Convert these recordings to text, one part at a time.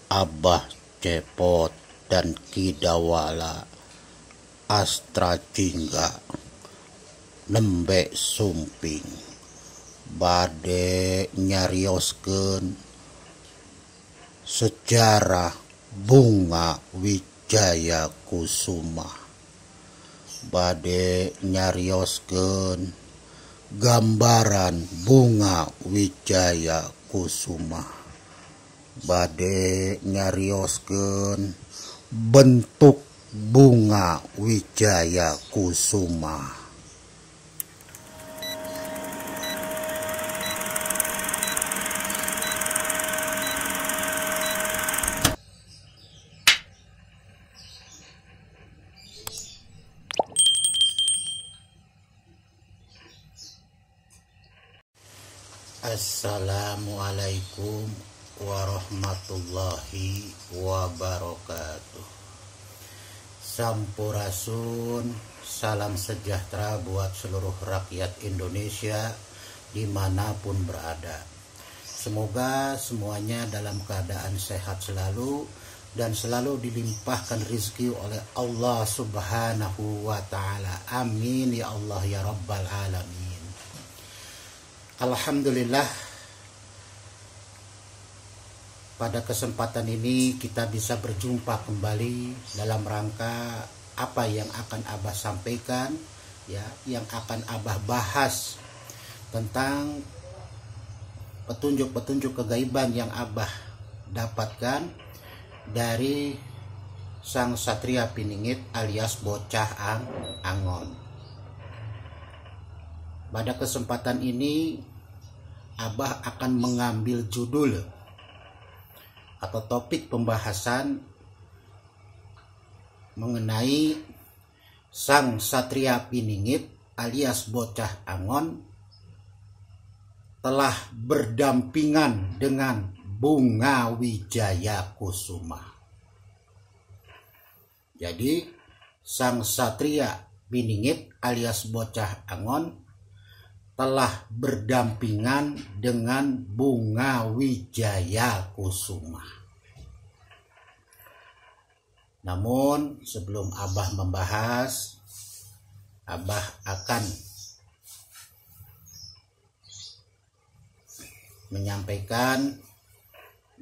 Abah Cepot dan Kidawala Astra Jingga nembe sumping bade nyarioskeun sejarah Bunga Wijaya Kusuma, bade nyarioskeun gambaran Bunga Wijaya Kusuma, bade nyarioskeun bentuk Bunga Wijaya Kusuma. Assalamualaikum warahmatullahi wabarakatuh. Sampurasun, salam sejahtera buat seluruh rakyat Indonesia dimanapun berada. Semoga semuanya dalam keadaan sehat selalu dan selalu dilimpahkan rezeki oleh Allah Subhanahu wa Ta'ala. Amin ya Allah ya Rabbal Alamin. Alhamdulillah, pada kesempatan ini kita bisa berjumpa kembali dalam rangka apa yang akan Abah sampaikan, ya, yang akan Abah bahas tentang petunjuk-petunjuk kegaiban yang Abah dapatkan dari Sang Satria Piningit alias Bocah Angon. Pada kesempatan ini Abah akan mengambil judul atau topik pembahasan mengenai Sang Satria Piningit alias Bocah Angon telah berdampingan dengan Bunga Wijaya Kusuma. Jadi Sang Satria Piningit alias Bocah Angon telah berdampingan dengan Bunga Wijaya Kusuma. Namun sebelum Abah membahas, Abah akan menyampaikan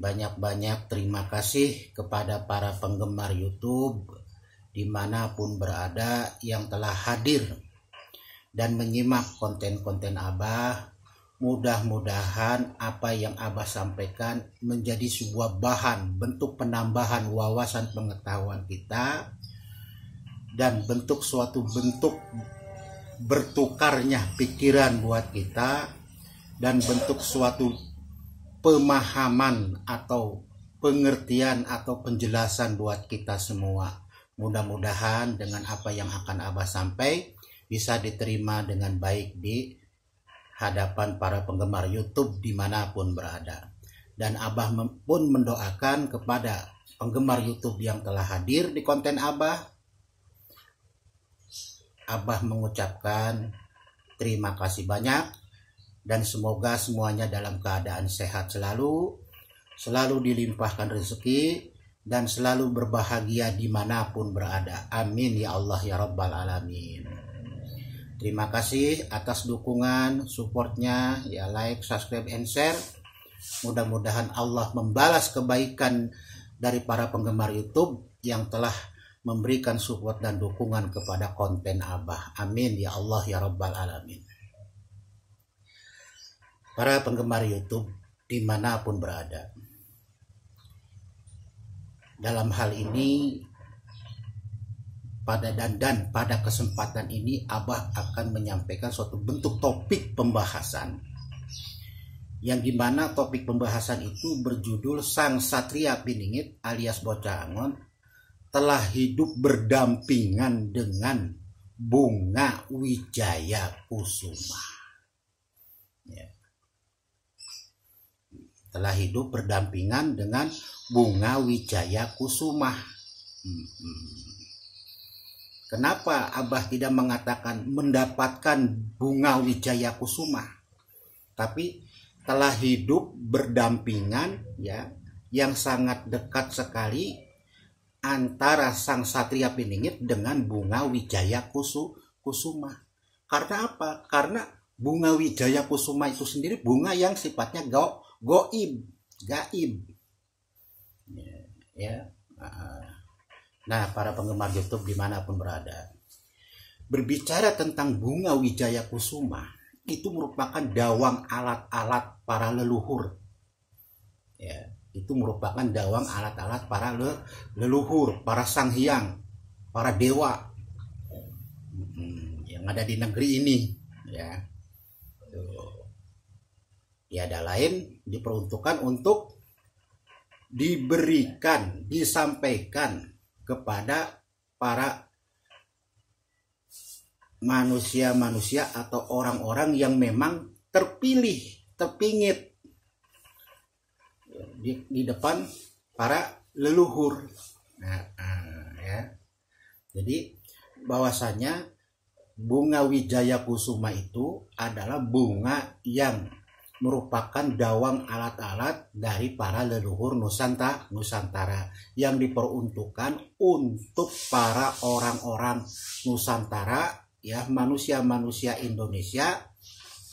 banyak-banyak terima kasih kepada para penggemar YouTube dimanapun berada yang telah hadir dan menyimak konten-konten Abah. Mudah-mudahan apa yang Abah sampaikan menjadi sebuah bahan, bentuk penambahan wawasan pengetahuan kita dan suatu bentuk bertukarnya pikiran buat kita dan bentuk suatu pemahaman atau pengertian atau penjelasan buat kita semua. Mudah-mudahan dengan apa yang akan Abah sampaikan bisa diterima dengan baik di hadapan para penggemar YouTube dimanapun berada. Dan Abah pun mendoakan kepada penggemar YouTube yang telah hadir di konten Abah. Abah mengucapkan terima kasih banyak dan semoga semuanya dalam keadaan sehat selalu dilimpahkan rezeki dan selalu berbahagia dimanapun berada. Amin ya Allah ya Rabbal Alamin. Terima kasih atas dukungan, supportnya, ya, like, subscribe, and share. Mudah-mudahan Allah membalas kebaikan dari para penggemar YouTube yang telah memberikan support dan dukungan kepada konten Abah. Amin ya Allah ya Rabbal Alamin. Para penggemar YouTube dimanapun berada, dalam hal ini pada kesempatan ini Abah akan menyampaikan suatu bentuk topik pembahasan yang dimana topik pembahasan itu berjudul Sang Satria Piningit alias Bocah Angon telah hidup berdampingan dengan Bunga Wijaya Kusuma, ya. Telah hidup berdampingan dengan Bunga Wijaya Kusuma. Kenapa Abah tidak mengatakan mendapatkan Bunga Wijaya Kusuma, tapi telah hidup berdampingan ya, yang sangat dekat sekali antara Sang Satria Piningit dengan Bunga Wijaya Kusuma. Karena apa? Karena Bunga Wijaya Kusuma itu sendiri bunga yang sifatnya gaib. Ya. Nah, para penggemar YouTube dimanapun berada, berbicara tentang Bunga Wijaya Kusuma itu merupakan dawang alat-alat para leluhur. Ya, itu merupakan dawang alat-alat para leluhur, para sang hyang, para dewa yang ada di negeri ini. Ya, tiada lain diperuntukkan untuk diberikan, disampaikan kepada para manusia-manusia atau orang-orang yang memang terpilih, terpingit di depan para leluhur. Ya. Jadi bahwasanya Bunga Wijaya Kusuma itu adalah bunga yang merupakan dawang alat-alat dari para leluhur Nusantara yang diperuntukkan untuk para orang-orang Nusantara, ya, manusia-manusia Indonesia,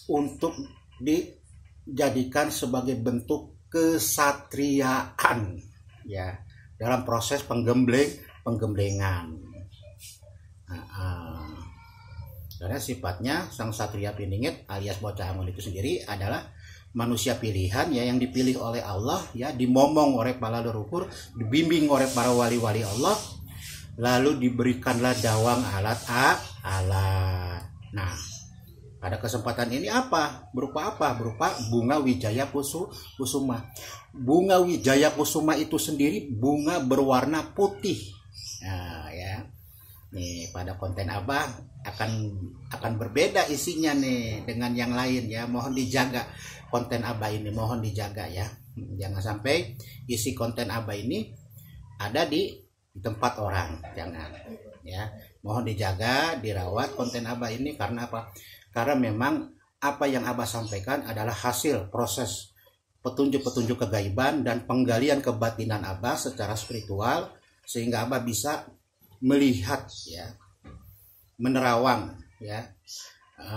untuk dijadikan sebagai bentuk kesatriaan, ya, dalam proses penggemblengan. Karena sifatnya Sang Satria Piningit alias Bocah Angon itu sendiri adalah manusia pilihan, ya, yang dipilih oleh Allah, ya, dimomong oleh para leluhur, dibimbing oleh para wali-wali Allah, lalu diberikanlah dawang alat-alat. Nah, pada kesempatan ini berupa Bunga Wijaya Kusuma. Bunga Wijaya Kusuma itu sendiri bunga berwarna putih. Nah, ya. Nih, pada konten Abah akan berbeda isinya nih dengan yang lain, ya. Mohon dijaga konten Abah ini, mohon dijaga, ya. Jangan sampai isi konten Abah ini ada di tempat orang, jangan, ya. Mohon dijaga, dirawat konten Abah ini. Karena apa? Karena memang apa yang Abah sampaikan adalah hasil proses petunjuk-petunjuk kegaiban dan penggalian kebatinan Abah secara spiritual, sehingga Abah bisa melihat, ya, menerawang, ya,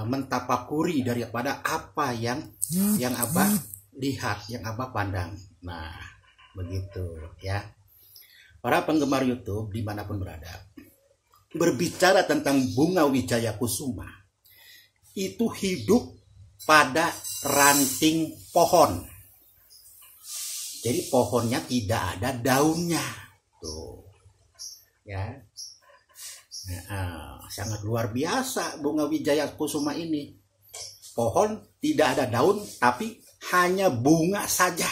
mentapakuri daripada apa yang Abah lihat, yang Abah pandang. Nah, begitu, ya. Para penggemar YouTube dimanapun berada, berbicara tentang Bunga Wijaya Kusuma itu hidup pada ranting pohon. Jadi pohonnya tidak ada daunnya, tuh, ya. Sangat luar biasa Bunga Wijaya Kusuma ini. Pohon tidak ada daun, tapi hanya bunga saja.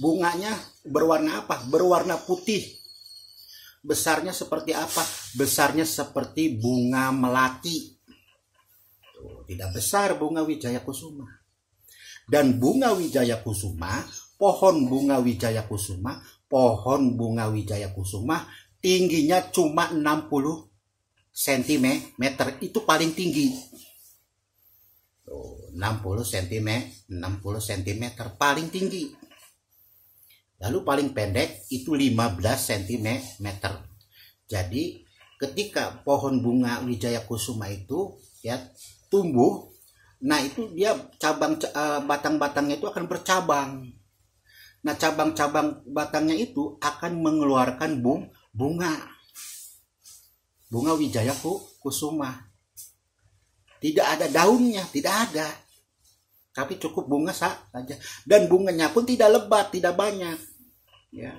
Bunganya berwarna apa? Berwarna putih. Besarnya seperti apa? Besarnya seperti bunga melati. Tuh, tidak besar Bunga Wijaya Kusuma. Dan Bunga Wijaya Kusuma, pohon Bunga Wijaya Kusuma tingginya cuma 60 cm, itu paling tinggi. 60 cm paling tinggi. Lalu paling pendek itu 15 cm. Jadi ketika pohon Bunga Wijaya Kusuma itu, ya, tumbuh, nah itu dia batang-batangnya itu akan bercabang. Nah, cabang-cabang batangnya itu akan mengeluarkan bunga Wijaya Kusuma. Tidak ada daunnya, tidak ada, tapi cukup bunga saja. Dan bunganya pun tidak lebat, tidak banyak, ya.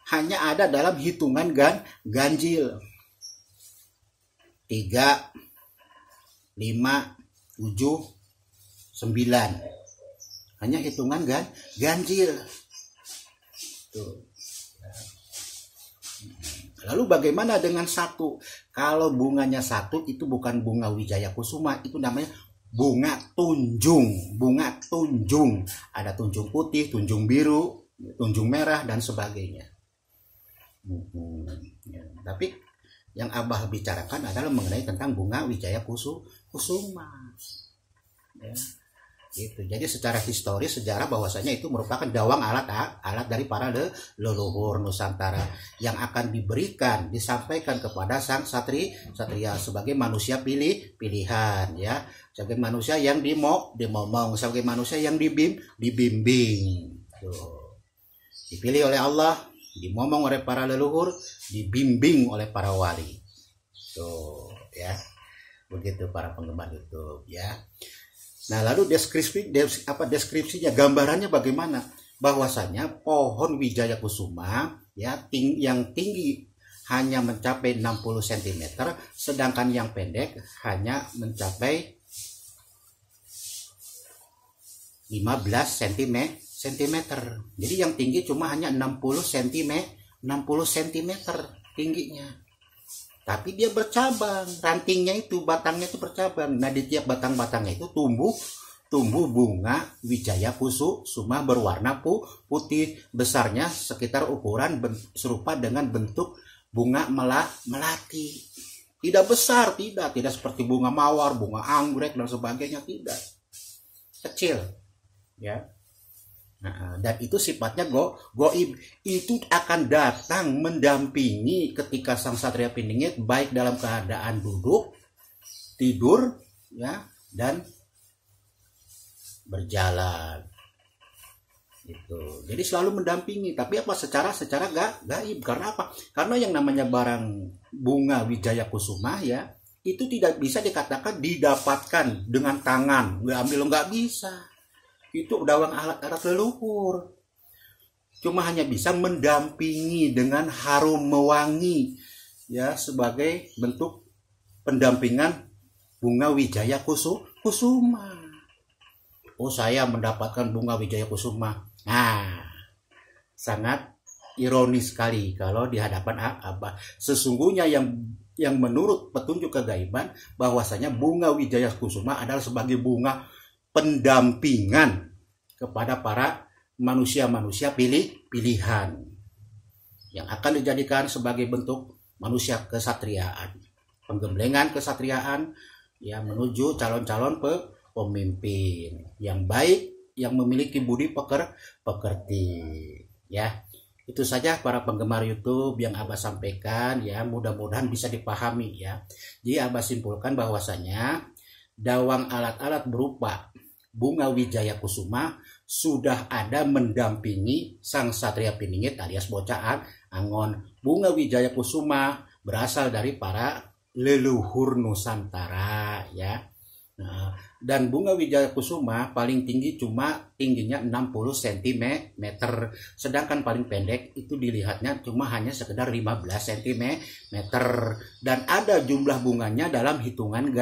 Hanya ada dalam hitungan ganjil 3, 5, 7, 9. Hanya hitungan ganjil. Tuh. Lalu bagaimana dengan satu? Kalau bunganya satu, itu bukan Bunga Wijaya Kusuma, itu namanya bunga tunjung. Bunga tunjung. Ada tunjung putih, tunjung biru, tunjung merah, dan sebagainya. Ya, tapi yang Abah bicarakan adalah mengenai tentang Bunga Wijaya Kusuma. Ya. Gitu. Jadi secara historis sejarah bahwasanya itu merupakan dawang alat dari para leluhur Nusantara yang akan diberikan, disampaikan kepada sang satria sebagai manusia pilihan ya, sebagai manusia yang dimomong, sebagai manusia yang dibimbing. Tuh. Dipilih oleh Allah, dimomong oleh para leluhur, dibimbing oleh para wali. Tuh ya. Begitu para penggemar YouTube ya. Nah, lalu deskripsinya, gambarannya bagaimana? Bahwasanya pohon Wijaya Kusuma ya yang tinggi hanya mencapai 60 cm, sedangkan yang pendek hanya mencapai 15 cm. Jadi yang tinggi cuma hanya 60 cm tingginya. Tapi dia bercabang, rantingnya itu, batangnya itu bercabang. Nah, di tiap batang-batangnya itu tumbuh bunga Wijaya Kusuma berwarna putih, besarnya sekitar ukuran serupa dengan bentuk bunga melati. Tidak besar, tidak seperti bunga mawar, bunga anggrek dan sebagainya, tidak. Kecil, ya. Nah, dan itu sifatnya goib, itu akan datang mendampingi ketika sang satria piningit baik dalam keadaan duduk, tidur ya, dan berjalan gitu. Jadi selalu mendampingi, tapi apa secara gaib. Karena apa? Karena yang namanya barang bunga Wijaya Kusuma ya, itu tidak bisa dikatakan didapatkan dengan tangan, nggak bisa. Itu dawang alat leluhur. Cuma hanya bisa mendampingi dengan harum mewangi ya, sebagai bentuk pendampingan bunga Wijaya Kusuma. Oh, saya mendapatkan bunga Wijaya Kusuma. Nah, sangat ironis sekali kalau di hadapan apa sesungguhnya yang menurut petunjuk kegaiban bahwasanya bunga Wijaya Kusuma adalah sebagai bunga pendampingan kepada para manusia pilihan yang akan dijadikan sebagai bentuk manusia kesatriaan, penggemblengan kesatriaan ya, menuju calon-calon pemimpin yang baik, yang memiliki budi pekerti ya. Itu saja para penggemar YouTube yang Abah sampaikan ya, mudah-mudahan bisa dipahami ya. Jadi Abah simpulkan bahwasanya dawang alat-alat berupa bunga Wijaya Kusuma sudah ada mendampingi sang satria piningit alias bocah Angon. Bunga Wijaya Kusuma berasal dari para leluhur Nusantara ya. Nah, dan bunga Wijaya Kusuma paling tinggi cuma tingginya 60 cm, sedangkan paling pendek itu dilihatnya cuma hanya sekedar 15 cm, dan ada jumlah bunganya dalam hitungan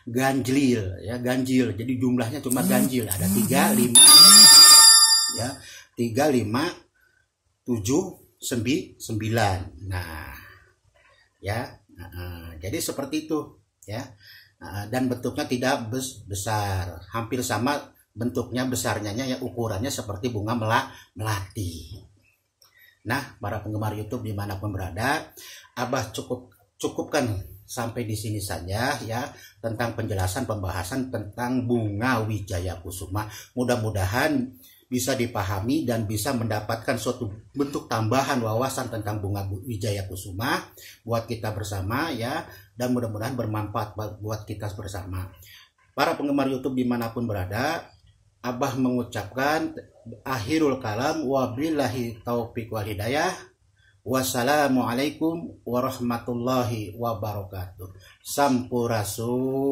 ganjil ya, ganjil. Jadi jumlahnya cuma ganjil, ada 3, 5 ya, 3, 5, 7, 9. Nah ya, jadi seperti itu ya. Dan bentuknya tidak besar, hampir sama bentuknya, besarnya ya, ukurannya seperti bunga melati. Nah, para penggemar YouTube dimanapun berada, Abah cukupkan sampai di sini saja ya tentang penjelasan pembahasan tentang bunga Wijaya Kusuma. Mudah-mudahan bisa dipahami dan bisa mendapatkan suatu bentuk tambahan wawasan tentang bunga Wijaya Kusuma buat kita bersama ya, dan mudah-mudahan bermanfaat buat kita bersama. Para penggemar YouTube dimanapun berada, Abah mengucapkan akhirul kalam, wabillahi taufiq wal hidayah. Wassalamualaikum warahmatullahi wabarakatuh. Sampurasun.